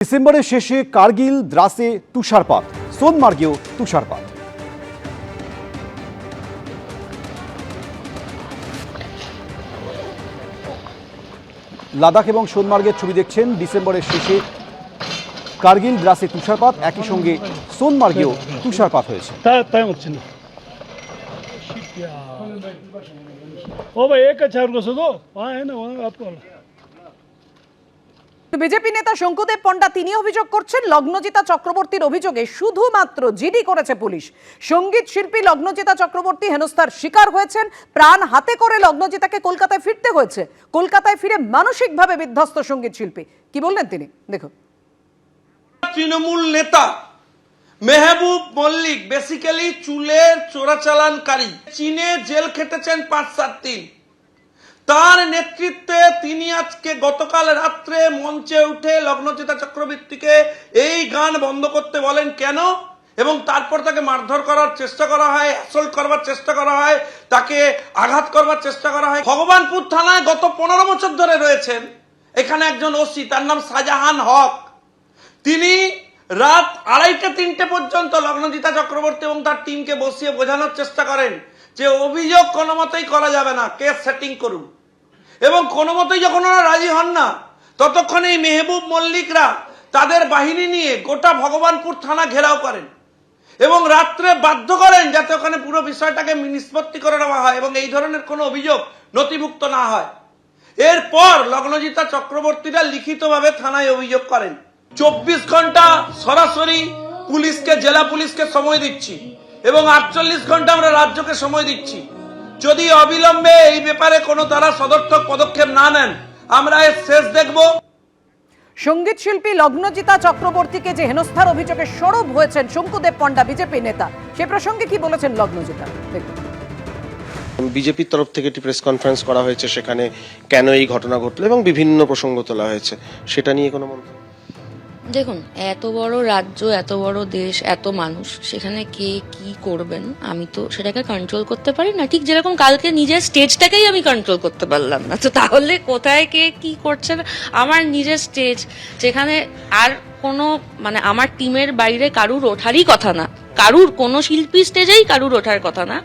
ডিসেম্বরের শেষে কার্গিল, দ্রাসে তুষারপাত, সোনমার্গেও তুষারপাত। লাদাখ এবং সোনমার্গের ছবি দেখছেন। ডিসেম্বরের শেষে কার্গিল, দ্রাসে তুষারপাত, একই সঙ্গে সোনমার্গেও তুষারপাত হয়েছে। বিজেপি নেতা শঙ্কুদেব পণ্ডা তিনি অভিযোগ করছেন, লগ্নজিতা চক্রবর্তীর অভিযোগে শুধুমাত্র জিডি করেছে পুলিশ। সঙ্গীত শিল্পী লগ্নজিতা চক্রবর্তী হেনস্থার শিকার হয়েছেন। প্রাণ হাতে করে লগ্নজিতাকে কলকাতায় ফিরতে হয়েছে। কলকাতায় ফিরে মানসিকভাবে বিধ্বস্ত সঙ্গীত শিল্পী। কি বললেন তিনি, দেখুন। তৃণমূল নেতা মেহবুব মল্লিক বেসিক্যালি চুলের চোরাচালানকারী, চীনে জেল খেটেছেন ৫-৭ দিন। তার নেতৃত্বে তিনি আজকে গতকাল রাত্রে মঞ্চে উঠে লগ্নজিতা চক্রবর্তীকে এই গান বন্ধ করতে বলেন কেন, এবং তারপর তাকে মারধর করার চেষ্টা করা হয়, অ্যাসল্ট করবার চেষ্টা করা হয়, তাকে আঘাত করবার চেষ্টা করা হয়। ভগবানপুর থানায় গত ১৫ বছর ধরে রয়েছেন এখানে একজন ওসি, তার নাম শাহজাহান হক। তিনি রাত ২:৩০-৩টে পর্যন্ত লগ্নজিতা চক্রবর্তী এবং তার টিমকে বসিয়ে বোঝানোর চেষ্টা করেন যে অভিযোগ কোনো মতেই করা যাবে না, কেস সেটিং করুন। এবং কোনো মতেই যখন ওরা রাজি হন না, ততক্ষণ এই মেহবুব মল্লিকরা তাদের বাহিনী নিয়ে গোটা ভগবানপুর থানা ঘেরাও করেন এবং রাত্রে বাধ্য করেন যাতে ওখানে পুরো বিষয়টাকে নিষ্পত্তি করে নেওয়া হয় এবং এই ধরনের কোনো অভিযোগ নথিভুক্ত না হয়। এরপর লগ্নজিতা চক্রবর্তীরা লিখিতভাবে থানায় অভিযোগ করেন। ২৪ ঘন্টা সরাসরি পুলিশকে, জেলা পুলিশকে সময় দিচ্ছি এবং ৪৮ ঘন্টা আমরা রাজ্যকে সময় দিচ্ছি। যদি অবিলম্বে এই ব্যাপারে কোনো তারা সদর্থক পদক্ষেপ না নেন, আমরা এর শেষ দেখব। সঙ্গীত শিল্পী লগ্নজিতা চক্রবর্তীকে যে হেনস্থার অভিযোগে সরব হয়েছেন শঙ্কুদেব পণ্ডা বিজেপি নেতা, সে প্রসঙ্গে কি বলেছেন লগ্নজিতা, দেখুন। বিজেপির তরফ থেকে একটি প্রেস কনফারেন্স করা হয়েছে, সেখানে কেন এই ঘটনা ঘটলো এবং বিভিন্ন প্রসঙ্গ তোলা হয়েছে, সেটা নিয়ে কোনো মন্তব্য? দেখুন, এত বড় রাজ্য, এত বড় দেশ, এত মানুষ, সেখানে কে কি করবেন আমি তো সেটাকে কন্ট্রোল করতে পারি না। ঠিক যেরকম কালকে নিজের স্টেজটাকেই আমি কন্ট্রোল করতে পারলাম না, তো তাহলে কোথায় কে কি করছেন? আমার নিজের স্টেজ, যেখানে আর কোনো মানে আমার টিমের বাইরে কারুর ওঠারই কথা না, কারুর কোনো শিল্পী স্টেজেই কারুর ওঠার কথা না।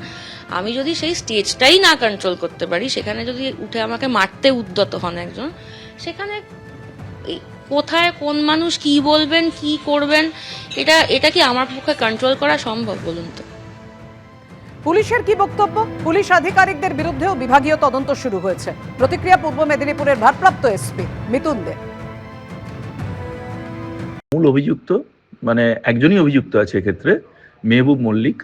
আমি যদি সেই স্টেজটাই না কন্ট্রোল করতে পারি, সেখানে যদি উঠে আমাকে মারতে উদ্যত হন একজন, সেখানে কোথায় কোন মানুষ কি বলবেন, কি করবেন, এটা কি আমার পক্ষে কন্ট্রোল করা সম্ভব, বলুন তো? পুলিশের কি বক্তব্য? পুলিশ আধিকারিকদের বিরুদ্ধেও বিভাগীয় তদন্ত শুরু হয়েছে। প্রতিক্রিয়া পূর্ব মেদিনীপুরের ভারপ্রাপ্ত এসপি মিতুন দে। মূল অভিযুক্ত মানে একজনই অভিযুক্ত আছে এক্ষেত্রে, মেহবুব মল্লিক,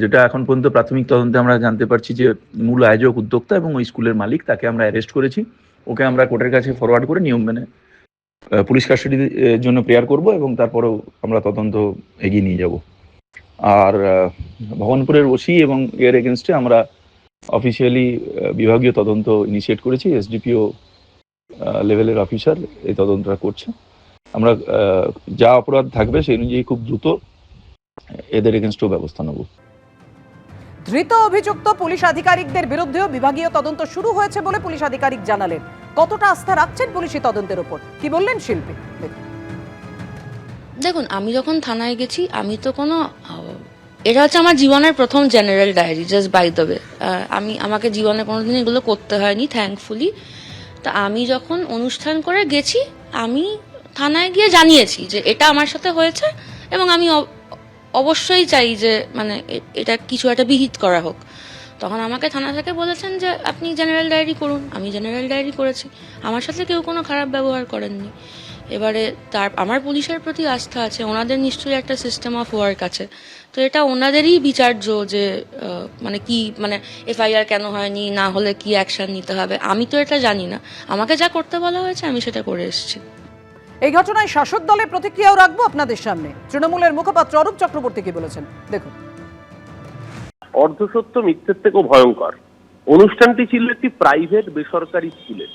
যেটা এখন পর্যন্ত প্রাথমিক তদন্তে আমরা জানতে পারছি যে মূল আয়োজক, উদ্যোক্তা এবং ওই স্কুলের মালিক। তাকে আমরা অ্যারেস্ট করেছি। ওকে আমরা কোর্টের কাছে ফরওয়ার্ড করে নিয়ম মেনে পুলিশ কাস্টাডির জন্য প্রেয়ার করব এবং তারপরেও আমরা তদন্ত এগিয়ে নিয়ে যাব। আর ভবনপুরের ওসি এবং এর এগেনস্টে আমরা অফিসিয়ালি বিভাগীয় তদন্ত ইনিশিয়েট করেছি। এসডিপিও লেভেলের অফিসার এই তদন্তটা করছে। আমরা যা অপরাধ থাকবে সেই অনুযায়ী খুব দ্রুত এদের এগেনস্টেও ব্যবস্থা নেব। ধৃত অভিযুক্ত পুলিশ আধিকারিকদের বিরুদ্ধেও বিভাগীয় তদন্ত শুরু হয়েছে বলে পুলিশ আধিকারিক জানালেন। কতটা আস্থা রাখছেন পুলিশি তদন্তের উপর, কি বললেন শিল্পী, দেখুন, আমি যখন থানায় গেছি, আমি তো কোনো, এটা হচ্ছে আমার জীবনের প্রথম general diary, just by the way. আমাকে জীবনে কোনোদিন এগুলো করতে হয়নি, থ্যাঙ্কফুলি। তা আমি যখন অনুষ্ঠান করে গেছি, আমি থানায় গিয়ে জানিয়েছি যে এটা আমার সাথে হয়েছে এবং আমি অবশ্যই চাই যে মানে এটা কিছু একটা বিহিত করা হোক। তখন আমাকে থানা থেকে বলেছেন যে আপনি জেনারেল ডায়েরি করুন। আমি জেনারেল ডায়েরি করেছি। আমার সাথে কেউ কোনো খারাপ ব্যবহার করেননি। এবারে আমার পুলিশের প্রতি আস্থা আছে, ওনাদের নিশ্চয়ই একটা সিস্টেম অফ ওয়ার্ক আছে, তো এটা ওনাদেরই বিচার্য যে মানে কি মানে এফআইআর কেন হয়নি, না হলে কি অ্যাকশন নিতে হবে। আমি তো এটা জানি না। আমাকে যা করতে বলা হয়েছে আমি সেটা করে এসেছি। এই ঘটনায় শাসক দলের প্রতিক্রিয়াও রাখবো আপনাদের সামনে। তৃণমূলের মুখপাত্র অরূপ চক্রবর্তী কি বলেছেন, দেখুন। অর্ধসত্য মিথ্যের থেকেও ভয়ঙ্কর। অনুষ্ঠানটি ছিল একটি প্রাইভেট বেসরকারি স্কুলে,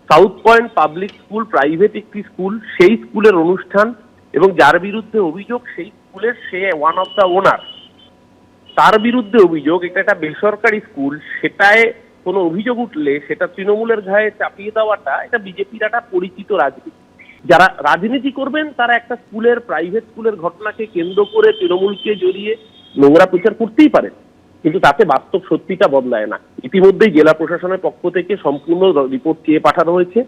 south point public school, private একটি স্কুল। সেই স্কুলের অনুষ্ঠান এবং যার বিরুদ্ধে অভিযোগ, সেই স্কুলের সে ওয়ান অফ দ্য ওনার, তার বিরুদ্ধে অভিযোগ। এটা একটা বেসরকারি স্কুল, সেটায় কোনো অভিযোগ উঠলে সেটা তৃণমূলের ঘায়ে চাপিয়ে দেওয়াটা, এটা বিজেপির একটা পরিচিত রাজনীতি। যারা রাজনীতি করবেন তারা একটা স্কুলের, প্রাইভেট স্কুলের ঘটনাকে কেন্দ্র করে তৃণমূলকে জড়িয়ে নোংরা প্রচার করতেই পারেন, কিন্তু তাতে বাস্তব সত্যিটা বদলায় না। ইতিমধ্যেই জেলা প্রশাসনের পক্ষ থেকে সম্পূর্ণ রিপোর্ট চেয়ে পাঠানো হয়েছে।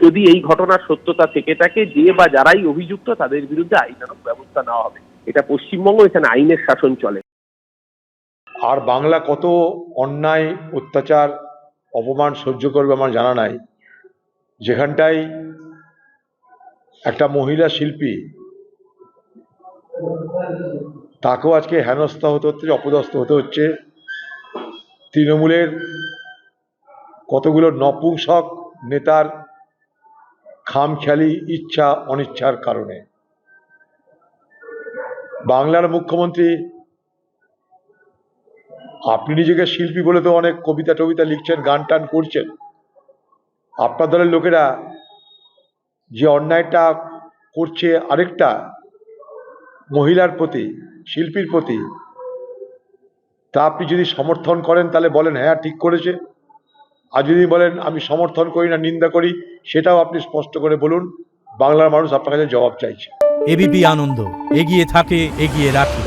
যদি এই ঘটনার সত্যতা থেকে থাকে, যে বা যারাই অভিযুক্ত তাদের বিরুদ্ধে আইনানুগ ব্যবস্থা নেওয়া হবে। এটা পশ্চিমবঙ্গ, এখানে আইনের শাসন চলে। আর বাংলা কত অন্যায়, অত্যাচার, অপমান সহ্য করবে আমার জানা নাই, যেখানটায় একটা মহিলা শিল্পী তাকেও আজকে হেনস্থা হতে হচ্ছে, অপদস্থ হতে হচ্ছে তৃণমূলের কতগুলো নপুংসক নেতার খামখেয়ালি ইচ্ছা অনিচ্ছার কারণে। বাংলার মুখ্যমন্ত্রী, আপনি নিজেকে শিল্পী বলে তো অনেক কবিতা টবিতা লিখছেন, গান টান করছেন, আপনার দলের লোকেরা যে অন্যায়টা করছে আরেকটা মহিলার প্রতি, শিল্পীর প্রতি, তা আপনি যদি সমর্থন করেন তাহলে বলেন হ্যাঁ ঠিক করেছে, আর যদি বলেন আমি সমর্থন করি না, নিন্দা করি, সেটাও আপনি স্পষ্ট করে বলুন। বাংলার মানুষ আপনার কাছে জবাব চাইছে। এবিপি আনন্দ, এগিয়ে থাকে, এগিয়ে রাখে।